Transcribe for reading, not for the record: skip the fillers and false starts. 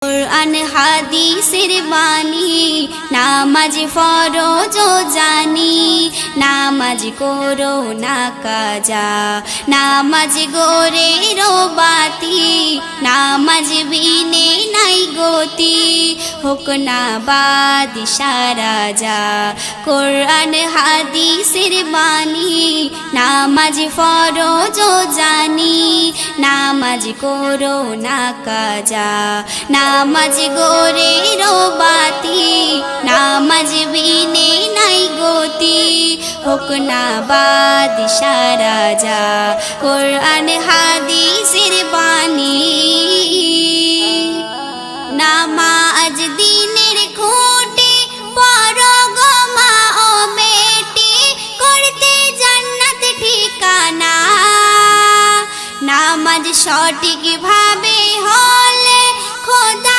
কুরআন হাদিসের বাণী নামাজ ফরজ জানি নামাজ করো না কাজা নামাজ গোরের বাতি নামাজ বিনে নাই গতি হোক না বাদশা রাজা কুরআন হাদিসের বাণী নামাজ ফরজ জানি নামাজ করো না কাজা নামাজ গোরের বাতি নামাজ বিনে নাই গতি হোক না বাদশা রাজা কুরআন হাদিসের বাণী নামাজ দিনের খুঁটি পড়ো গো মা ও বেটি করতে জান্নাত ঠিকানা নামাজ সঠিক ভাবে হলে খোদা